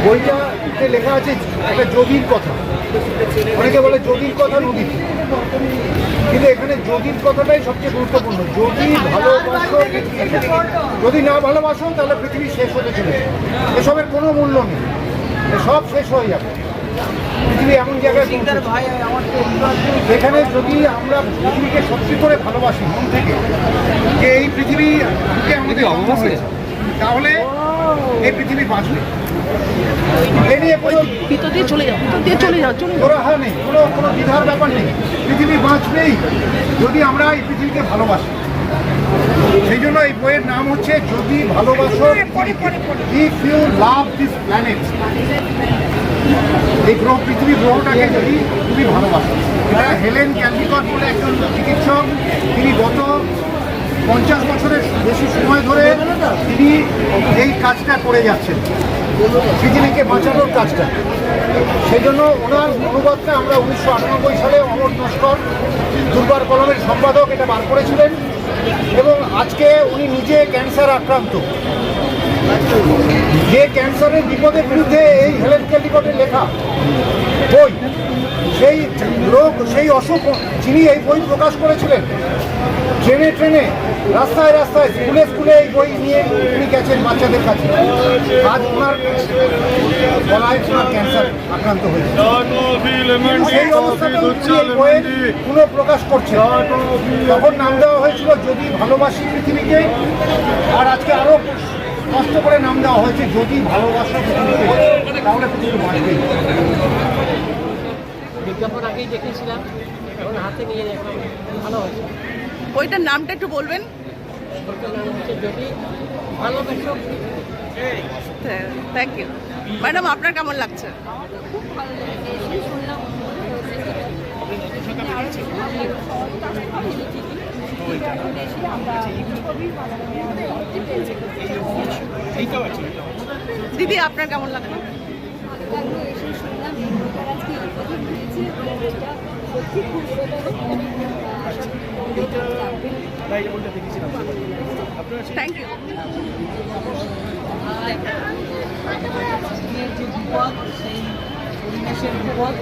বইটাতে লেখা আছে একটা যোগীর কথা, অনেকে বলে যোগীর কথা নদী, কিন্তু এখানে যোগীর কথাটাই সবচেয়ে গুরুত্বপূর্ণ। যদি ভালোবাসো, যদি না ভালোবাসো তাহলে পৃথিবী শেষ হতে চলেছে, এসবের কোনো মূল্য নেই, সব শেষ হয়ে যাবে। পৃথিবী এমন জায়গায় এখানে যদি আমরা পৃথিবীকে সত্যি করে ভালোবাসি মন থেকে, যে এই পৃথিবীকে আমাদের অবশ্যই, তাহলে এই পৃথিবী বাঁচবে। এ নিয়ে কোরাহা নেই, কোনো দ্বিধার ব্যাপার নেই। পৃথিবী বাঁচবেই যদি আমরা এই পৃথিবীকে ভালোবাসি। সেই জন্য এই বইয়ের নাম হচ্ছে যদি ভালোবাসো, if you love this planet. এই গ্রহ, পৃথিবী গ্রহটাকে যদি তুমি ভালোবাসো। এটা হেলেন ক্যালডিকট বলে একজন চিকিৎসক, তিনি গত 50 বছরের বেশি সময় ধরে তিনি এই কাজটা করে যাচ্ছেন, পৃথিবীকে বাঁচানোর কাজটা। সেই জন্য ওনার অনুবাদটা আমরা 1998 সালে অমর নস্কর, দুর্বার কলমের সম্পাদক, এটা বার করেছিলেন। এবং আজকে উনি নিজে ক্যান্সার আক্রান্ত, যে ক্যান্সারের বিপদের বিরুদ্ধে এই হেলেন ক্যালডিকটের লেখা বই, সেই লোক, সেই অসুখ, যিনি এই বই প্রকাশ করেছিলেন, ট্রেনে ট্রেনে, রাস্তায় রাস্তায়, স্কুলে স্কুলে এই বই নিয়ে উনি গেছেন বাচ্চাদের কাছে। আজ ওনার গলায় ওনার ক্যান্সার আক্রান্ত হয়েছে, সেই অবস্থাতে উনি এই বইয়ের পুনঃপ্রকাশ করছেন। তখন নাম দেওয়া হয়েছিল যদি ভালোবাসি পৃথিবীকে, আর আজকে আরও কষ্ট করে নাম দেওয়া হয়েছে যদি ভালোবাসা পৃথিবীকে, তাহলে পৃথিবী বাঁচবেই। বিজ্ঞাপন আগেই দেখেছিলাম, এখন হাতে নিয়ে দেখলাম, ভালো হয়েছে। বইটার নামটা একটু বলবেন? বইটার নাম হচ্ছে যদি ভালোবাসো। থ্যাংক ইউ ম্যাডাম, আপনার কেমন লাগছে? খুব ভালো লেগেছে, এসে শুনলাম দিদি, আপনার কেমন লাগলো? এসে শুনলাম আজকে দিয়েছে, সত্যি খুব থ্যাংক ইউ। আজকের যে বিপদ, সেই পরিবেশের বিপদ,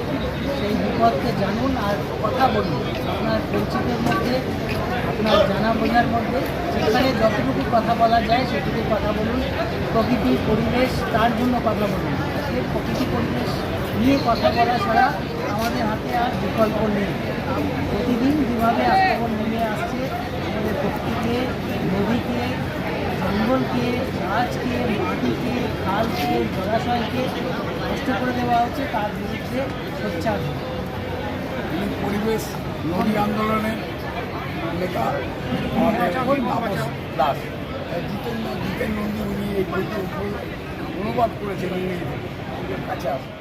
সেই বিপদকে জানুন আর কথা বলুন। আপনার পরিচিতের মধ্যে, আপনার জানা বোঝার মধ্যে যেখানে যতটুকু কথা বলা যায় সেটুকু কথা বলুন। প্রকৃতি, পরিবেশ, তার জন্য কথা বলুন। আজকে প্রকৃতি পরিবেশ নিয়ে কথা বলা ছাড়া আমাদের হাতে আর বিকল্প নেই। প্রতিদিন যেভাবে আক্রমণ নেমে আসছে আমাদের প্রকৃতিকে, নদীকে, জঙ্গলকে, গাছকে, মাটিকে, খালকে, জলাশয়কে নষ্ট করে দেওয়া হচ্ছে, তার বিরুদ্ধে সোচ্চার। পরিবেশ নদী আন্দোলনের নেতা দাস, জিতেন নন্দী, উনি এই বইটি অনুবাদ করেছেন ইংরেজিতে, আমাদের কাছে আসেন।